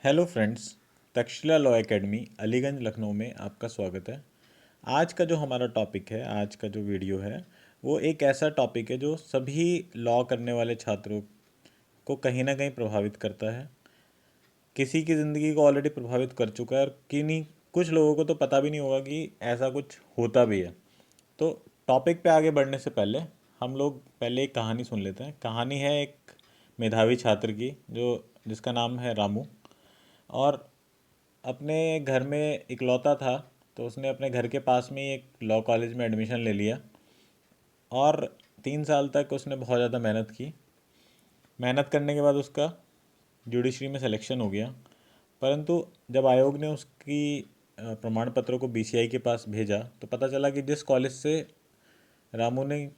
Hello friends. Takshashila law academy Aliganj Lucknow में आपका स्वागत है। आज का जो हमारा टॉपिक है, आज का जो वीडियो है, वो एक ऐसा टॉपिक है जो सभी लॉ करने वाले छात्रों को कहीं ना कहीं प्रभावित करता है। किसी की ज़िंदगी को ऑलरेडी प्रभावित कर चुका है और किन्हीं कुछ लोगों को तो पता भी नहीं होगा कि ऐसा कुछ होता भी है। तो टॉपिक पे आगे बढ़ने से पहले हम लोग पहले एक कहानी सुन लेते हैं। कहानी है एक मेधावी छात्र की जो जिसका नाम है रामू। और अपने घर में इकलौता था, तो उसने अपने घर के पास में ही एक लॉ कॉलेज में एडमिशन ले लिया और 3 साल तक उसने बहुत ज़्यादा मेहनत की। मेहनत करने के बाद उसका जुडिशरी में सिलेक्शन हो गया। परंतु जब आयोग ने उसकी प्रमाण पत्रों को बीसीआई के पास भेजा तो पता चला कि जिस कॉलेज से रामू ने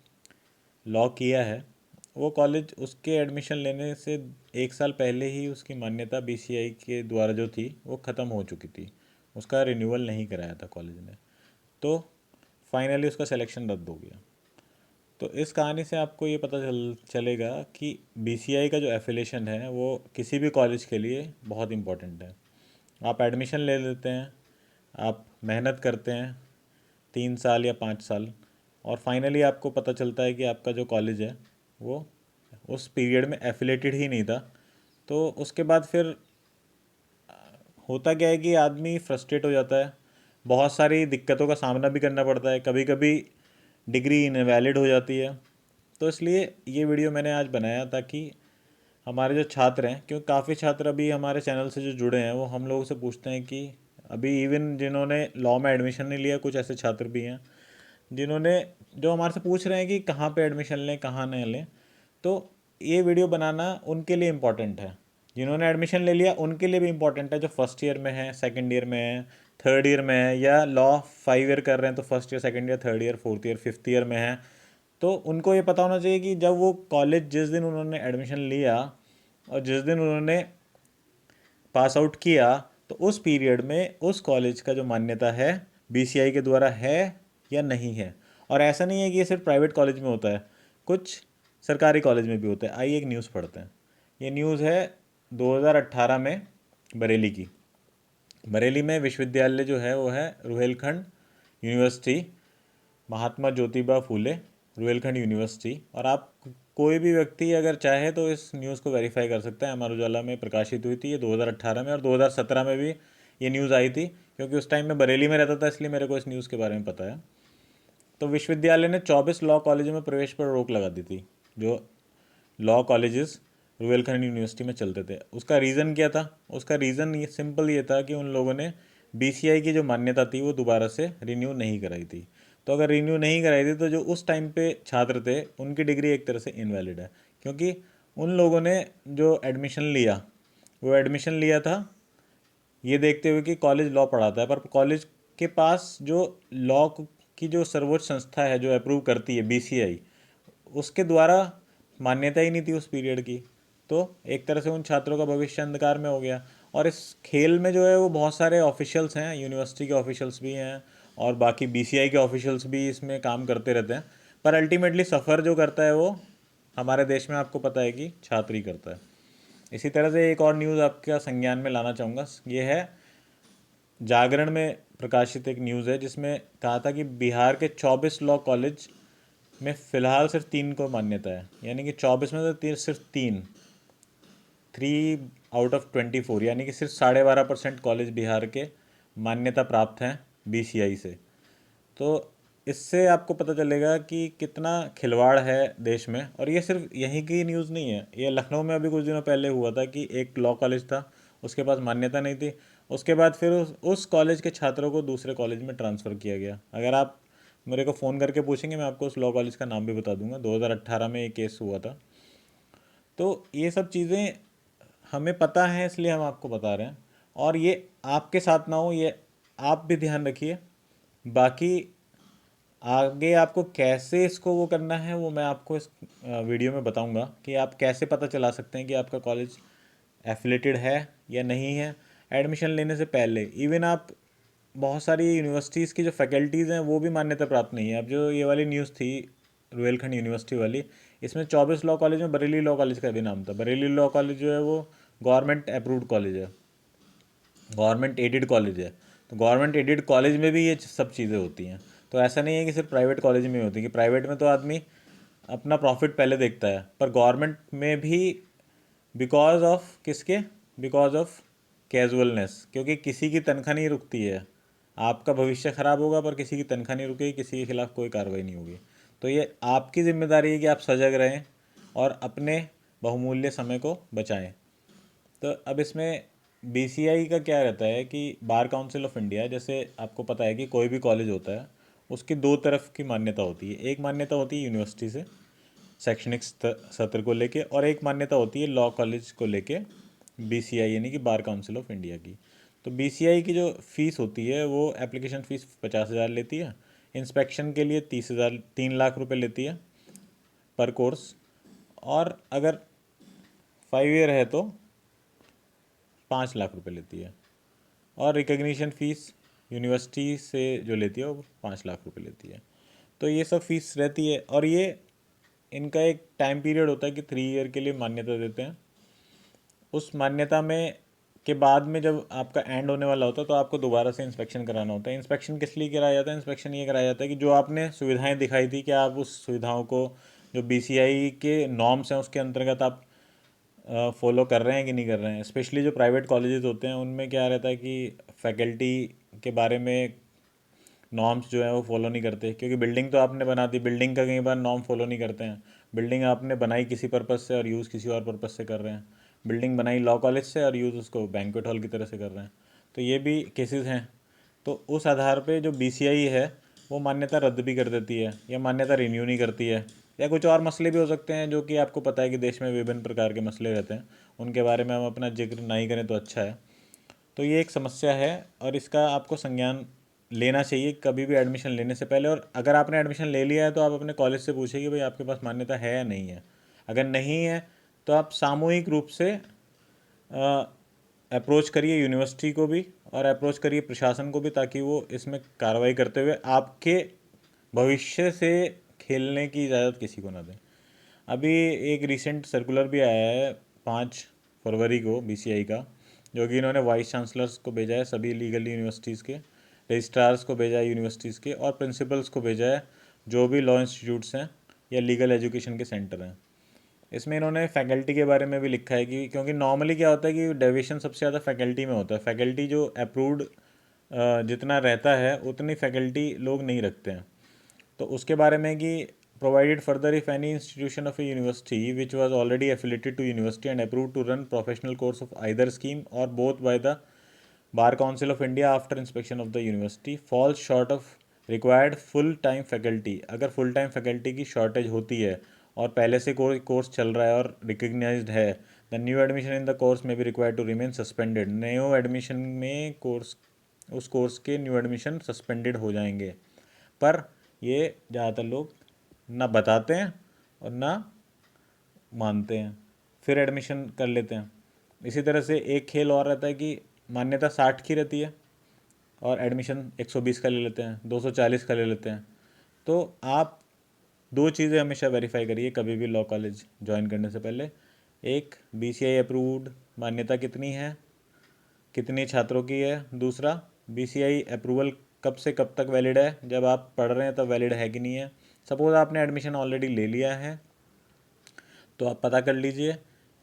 लॉ किया है वो कॉलेज उसके एडमिशन लेने से 1 साल पहले ही उसकी मान्यता बीसीआई के द्वारा जो थी वो ख़त्म हो चुकी थी। उसका रिन्यूअल नहीं कराया था कॉलेज ने, तो फाइनली उसका सिलेक्शन रद्द हो गया। तो इस कहानी से आपको ये पता चलेगा कि बीसीआई का जो एफिलेशन है वो किसी भी कॉलेज के लिए बहुत इम्पोर्टेंट है। आप एडमिशन ले लेते हैं, आप मेहनत करते हैं 3 साल या 5 साल, और फाइनली आपको पता चलता है कि आपका जो कॉलेज है वो उस पीरियड में एफिलेटेड ही नहीं था। तो उसके बाद फिर होता क्या है कि आदमी फ्रस्ट्रेट हो जाता है, बहुत सारी दिक्कतों का सामना भी करना पड़ता है, कभी कभी डिग्री इनवैलिड हो जाती है। तो इसलिए ये वीडियो मैंने आज बनाया ताकि हमारे जो छात्र हैं, क्योंकि काफ़ी छात्र अभी हमारे चैनल से जो जुड़े हैं वो हम लोगों से पूछते हैं कि अभी इवन जिन्होंने लॉ में एडमिशन नहीं लिया, कुछ ऐसे छात्र भी हैं जिन्होंने जो हमारे से पूछ रहे हैं कि कहाँ पे एडमिशन लें कहाँ नहीं लें। तो ये वीडियो बनाना उनके लिए इम्पोर्टेंट है, जिन्होंने एडमिशन ले लिया उनके लिए भी इम्पोर्टेंट है, जो फर्स्ट ईयर में है, सेकंड ईयर में है, थर्ड ईयर में है, या लॉ 5 ईयर कर रहे हैं तो first year, second year, third year, fourth year, fifth year में है। तो उनको ये पता होना चाहिए कि जब वो कॉलेज जिस दिन उन्होंने एडमिशन लिया और जिस दिन उन्होंने पास आउट किया, तो उस पीरियड में उस कॉलेज का जो मान्यता है बीसीआई के द्वारा है या नहीं है। और ऐसा नहीं है कि ये सिर्फ प्राइवेट कॉलेज में होता है, कुछ सरकारी कॉलेज में भी होता है। आइए एक न्यूज़ पढ़ते हैं। ये न्यूज़ है 2018 में बरेली की। बरेली में विश्वविद्यालय जो है वो है रुहेलखंड यूनिवर्सिटी, महात्मा ज्योतिबा फूले रुहेलखंड यूनिवर्सिटी। और आप कोई भी व्यक्ति अगर चाहे तो इस न्यूज़ को वेरीफाई कर सकता है। अमर उजाला में प्रकाशित हुई थी ये 2018 में, और 2017 में भी ये न्यूज़ आई थी, क्योंकि उस टाइम मैं बरेली में रहता था इसलिए मेरे को इस न्यूज़ के बारे में पता है। तो विश्वविद्यालय ने 24 लॉ कॉलेजों में प्रवेश पर रोक लगा दी थी, जो लॉ कॉलेजेस रुहेलखंड यूनिवर्सिटी में चलते थे। उसका रीज़न क्या था? उसका रीज़न ये सिंपल ये था कि उन लोगों ने बीसीआई की जो मान्यता थी वो दोबारा से रिन्यू नहीं कराई थी। तो अगर रिन्यू नहीं कराई थी तो जो उस टाइम पे छात्र थे उनकी डिग्री एक तरह से इनवैलिड है, क्योंकि उन लोगों ने जो एडमिशन लिया वो एडमिशन लिया था ये देखते हुए कि कॉलेज लॉ पढ़ाता है, पर कॉलेज के पास जो लॉ की जो सर्वोच्च संस्था है जो अप्रूव करती है बीसीआई, उसके द्वारा मान्यता ही नहीं थी उस पीरियड की। तो एक तरह से उन छात्रों का भविष्य अंधकार में हो गया। और इस खेल में जो है वो बहुत सारे ऑफिशियल्स हैं, यूनिवर्सिटी के ऑफिशियल्स भी हैं और बाकी बीसीआई के ऑफिशियल्स भी इसमें काम करते रहते हैं, पर अल्टीमेटली सफ़र जो करता है वो हमारे देश में आपको पता है कि छात्र ही करता है। इसी तरह से एक और न्यूज़ आपका संज्ञान में लाना चाहूँगा। ये है जागरण में प्रकाशित एक न्यूज़ है जिसमें कहा था कि बिहार के 24 लॉ कॉलेज में फ़िलहाल सिर्फ 3 को मान्यता है, यानी कि 24 में से सिर्फ 3, 3 आउट ऑफ 24, यानी कि सिर्फ 12.5% कॉलेज बिहार के मान्यता प्राप्त हैं बीसीआई से। तो इससे आपको पता चलेगा कि कितना खिलवाड़ है देश में। और ये सिर्फ यहीं की न्यूज़ नहीं है, ये लखनऊ में अभी कुछ दिनों पहले हुआ था कि एक लॉ कॉलेज था, उसके पास मान्यता नहीं थी, उसके बाद फिर उस कॉलेज के छात्रों को दूसरे कॉलेज में ट्रांसफ़र किया गया। अगर आप मेरे को फ़ोन करके पूछेंगे मैं आपको उस लॉ कॉलेज का नाम भी बता दूंगा। 2018 में ये केस हुआ था। तो ये सब चीज़ें हमें पता है इसलिए हम आपको बता रहे हैं, और ये आपके साथ ना हो ये आप भी ध्यान रखिए। बाकी आगे आपको कैसे इसको वो करना है वो मैं आपको इस वीडियो में बताऊंगा कि आप कैसे पता चला सकते हैं कि आपका कॉलेज एफिलेटेड है या नहीं है। एडमिशन लेने से पहले इवन आप बहुत सारी यूनिवर्सिटीज़ की जो फैकल्टीज़ हैं वो भी मान्यता प्राप्त नहीं है। अब जो ये वाली न्यूज़ थी रुहेलखंड यूनिवर्सिटी वाली, इसमें 24 लॉ कॉलेज में बरेली लॉ कॉलेज का भी नाम था। बरेली लॉ कॉलेज जो है वो गवर्नमेंट अप्रूव्ड कॉलेज है, गवर्नमेंट एडेड कॉलेज है, तो गवर्नमेंट एडेड कॉलेज में भी ये सब चीज़ें होती हैं। तो ऐसा नहीं है कि सिर्फ प्राइवेट कॉलेज में होती है, कि प्राइवेट में तो आदमी अपना प्रॉफिट पहले देखता है, पर गवर्नमेंट में भी बिकॉज ऑफ किसके, बिकॉज ऑफ कैजुअलनेस, क्योंकि किसी की तनख्वाह नहीं रुकती है। आपका भविष्य खराब होगा पर किसी की तनख्वाह नहीं रुकेगी, किसी के खिलाफ कोई कार्रवाई नहीं होगी। तो ये आपकी जिम्मेदारी है कि आप सजग रहें और अपने बहुमूल्य समय को बचाएं। तो अब इसमें बीसीआई का क्या रहता है कि बार काउंसिल ऑफ इंडिया, जैसे आपको पता है कि कोई भी कॉलेज होता है उसकी दो तरफ की मान्यता होती है। एक मान्यता होती है यूनिवर्सिटी से शैक्षणिक सत्र को लेके, और एक मान्यता होती है लॉ कॉलेज को लेके, बीसीआई यानी कि बार काउंसिल ऑफ इंडिया की। तो बीसीआई की जो फ़ीस होती है वो एप्लीकेशन फ़ीस 50,000 लेती है, इंस्पेक्शन के लिए 30,000, 3 लाख रुपए लेती है पर कोर्स, और अगर 5 ईयर है तो 5 लाख रुपए लेती है, और रिकग्निशन फ़ीस यूनिवर्सिटी से जो लेती है वो 5 लाख रुपए लेती है। तो ये सब फीस रहती है, और ये इनका एक टाइम पीरियड होता है कि 3 ईयर के लिए मान्यता देते हैं। उस मान्यता में के बाद में जब आपका एंड होने वाला होता है तो आपको दोबारा से इंस्पेक्शन कराना होता है। इंस्पेक्शन किस लिए कराया जाता है? इंस्पेक्शन ये कराया जाता है कि जो आपने सुविधाएं दिखाई थी, क्या आप उस सुविधाओं को, जो बीसीआई के नॉर्म्स हैं उसके अंतर्गत आप फॉलो कर रहे हैं कि नहीं कर रहे हैं। स्पेशली जो प्राइवेट कॉलेजेस होते हैं उनमें क्या रहता है कि फैकल्टी के बारे में नॉर्म्स जो है वो फॉलो नहीं करते, क्योंकि बिल्डिंग तो आपने बना दी, बिल्डिंग का कई बार नॉर्म फॉलो नहीं करते हैं। बिल्डिंग आपने बनाई किसी पर्पज़ से और यूज़ किसी और पर्पज़ से कर रहे हैं। बिल्डिंग बनाई लॉ कॉलेज से और यूज़ उसको बैंक्वेट हॉल की तरह से कर रहे हैं। तो ये भी केसेस हैं। तो उस आधार पे जो बीसीआई है वो मान्यता रद्द भी कर देती है, या मान्यता रिन्यू नहीं करती है, या कुछ और मसले भी हो सकते हैं जो कि आपको पता है कि देश में विभिन्न प्रकार के मसले रहते हैं, उनके बारे में हम अपना जिक्र नहीं करें तो अच्छा है। तो ये एक समस्या है, और इसका आपको संज्ञान लेना चाहिए कभी भी एडमिशन लेने से पहले। और अगर आपने एडमिशन ले लिया है तो आप अपने कॉलेज से पूछिए कि भाई आपके पास मान्यता है या नहीं है। अगर नहीं है तो आप सामूहिक रूप से अप्रोच करिए यूनिवर्सिटी को भी, और अप्रोच करिए प्रशासन को भी, ताकि वो इसमें कार्रवाई करते हुए आपके भविष्य से खेलने की इजाज़त किसी को ना दें। अभी एक रिसेंट सर्कुलर भी आया है 5 फरवरी को बीसीआई का, जो कि इन्होंने वाइस चांसलर्स को भेजा है, सभी लीगल यूनिवर्सिटीज़ के रजिस्ट्रार्स को भेजा है यूनिवर्सिटीज़ के, और प्रिंसिपल्स को भेजा है जो भी लॉ इंस्टीट्यूट्स हैं या लीगल एजुकेशन के सेंटर हैं। इसमें इन्होंने फैकल्टी के बारे में भी लिखा है कि क्योंकि नॉर्मली क्या होता है कि डेविएशन सबसे ज़्यादा फैकल्टी में होता है। फैकल्टी जो अप्रूव्ड जितना रहता है उतनी फैकल्टी लोग नहीं रखते हैं। तो उसके बारे में कि provided further if any institution of a university which was already affiliated to university and approved to run professional course of either scheme or both by the bar council of India after inspection of the university falls short of required full time faculty, अगर full time faculty की shortage होती है और पहले से course चल रहा है और रिकग्नाइज्ड है, the new admission in the course में भी required to remain suspended, new admission में कोर्स, उस कोर्स के न्यू एडमिशन सस्पेंडेड हो जाएंगे। पर ये ज़्यादातर लोग ना बताते हैं और ना मानते हैं, फिर एडमिशन कर लेते हैं। इसी तरह से एक खेल और रहता है कि मान्यता 60 की रहती है और एडमिशन 120 का ले लेते हैं, 240 का ले लेते हैं। तो आप दो चीज़ें हमेशा वेरीफाई करिए कभी भी लॉ कॉलेज ज्वाइन करने से पहले। एक, बीसीआई अप्रूव्ड मान्यता कितनी है, कितने छात्रों की है। दूसरा, बीसीआई अप्रूवल कब से कब तक वैलिड है, जब आप पढ़ रहे हैं तब वैलिड है कि नहीं है। सपोज़ आपने एडमिशन ऑलरेडी ले लिया है तो आप पता कर लीजिए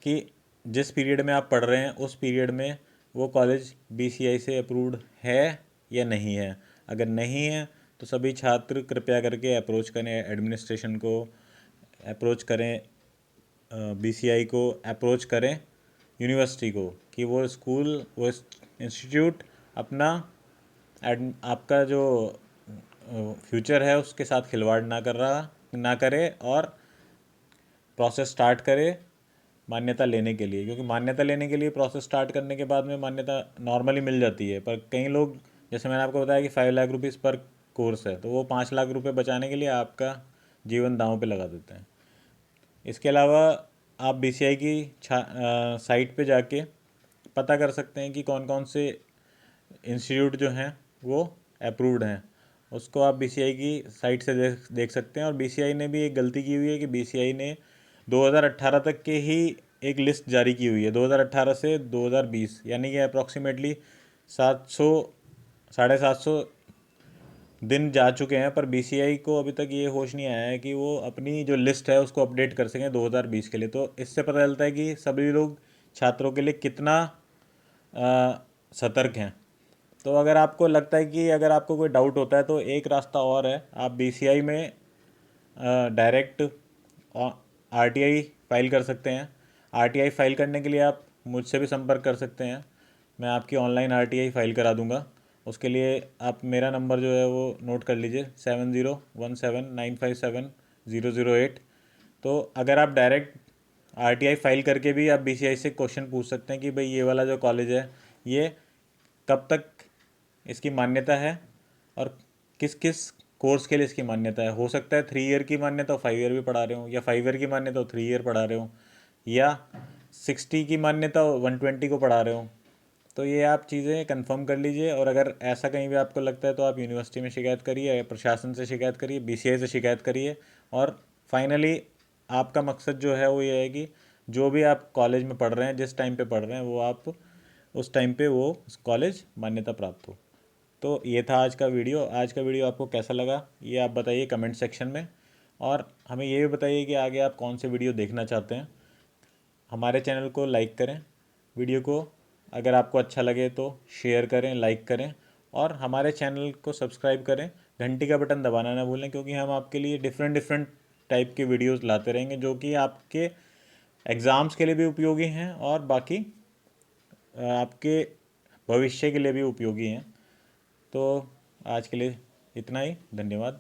कि जिस पीरियड में आप पढ़ रहे हैं उस पीरियड में वो कॉलेज बीसीआई से अप्रूव्ड है या नहीं है। अगर नहीं है तो सभी छात्र कृपया करके अप्रोच करें एडमिनिस्ट्रेशन को, अप्रोच करें बीसीआई को, अप्रोच करें यूनिवर्सिटी को, कि वो स्कूल, वो इंस्टीट्यूट अपना आपका जो फ्यूचर है उसके साथ खिलवाड़ ना करे, और प्रोसेस स्टार्ट करे मान्यता लेने के लिए। क्योंकि मान्यता लेने के लिए प्रोसेस स्टार्ट करने के बाद में मान्यता नॉर्मली मिल जाती है, पर कई लोग, जैसे मैंने आपको बताया कि 5 लाख रुपीज़ पर कोर्स है, तो वो 5 लाख रुपए बचाने के लिए आपका जीवन दांव पे लगा देते हैं। इसके अलावा आप बीसीआई की साइट पे जाके पता कर सकते हैं कि कौन कौन से इंस्टीट्यूट जो हैं वो अप्रूव्ड हैं। उसको आप बीसीआई की साइट से देख सकते हैं। और बीसीआई ने भी एक गलती की हुई है कि बीसीआई ने 2018 तक के ही एक लिस्ट जारी की हुई है, 2018 से 2020, यानी कि अप्रॉक्सीमेटली 700 750 दिन जा चुके हैं, पर बीसीआई को अभी तक ये होश नहीं आया है कि वो अपनी जो लिस्ट है उसको अपडेट कर सकें 2020 के लिए। तो इससे पता चलता है कि सभी लोग छात्रों के लिए कितना सतर्क हैं। तो अगर आपको लगता है कि अगर आपको कोई डाउट होता है तो एक रास्ता और है, आप बीसीआई में डायरेक्ट आरटीआई फाइल कर सकते हैं। आरटीआई फाइल करने के लिए आप मुझसे भी संपर्क कर सकते हैं, मैं आपकी ऑनलाइन आरटीआई फाइल करा दूंगा। उसके लिए आप मेरा नंबर जो है वो नोट कर लीजिए, 7017957008। तो अगर आप डायरेक्ट आरटीआई फाइल करके भी आप बीसीआई से क्वेश्चन पूछ सकते हैं कि भाई ये वाला जो कॉलेज है ये कब तक इसकी मान्यता है और किस किस कोर्स के लिए इसकी मान्यता है। हो सकता है 3 ईयर की मान्यता हो, 5 ईयर भी पढ़ा रहे हो, या 5 ईयर की मान्यता हो 3 ईयर पढ़ा रहे हो, या 60 की मान्यता हो 120 को पढ़ा रहे हो। तो ये आप चीज़ें कंफर्म कर लीजिए। और अगर ऐसा कहीं भी आपको लगता है तो आप यूनिवर्सिटी में शिकायत करिए, या प्रशासन से शिकायत करिए, बीसीआई से शिकायत करिए। और फाइनली आपका मकसद जो है वो ये है कि जो भी आप कॉलेज में पढ़ रहे हैं, जिस टाइम पे पढ़ रहे हैं, वो आप उस टाइम पे वो कॉलेज मान्यता प्राप्त हो। तो ये था आज का वीडियो। आज का वीडियो आपको कैसा लगा ये आप बताइए कमेंट सेक्शन में, और हमें ये भी बताइए कि आगे आप कौन से वीडियो देखना चाहते हैं। हमारे चैनल को लाइक करें, वीडियो को अगर आपको अच्छा लगे तो शेयर करें, लाइक करें, और हमारे चैनल को सब्सक्राइब करें। घंटी का बटन दबाना ना भूलें, क्योंकि हम आपके लिए डिफरेंट डिफरेंट टाइप के वीडियोस लाते रहेंगे जो कि आपके एग्ज़ाम्स के लिए भी उपयोगी हैं और बाकी आपके भविष्य के लिए भी उपयोगी हैं। तो आज के लिए इतना ही, धन्यवाद।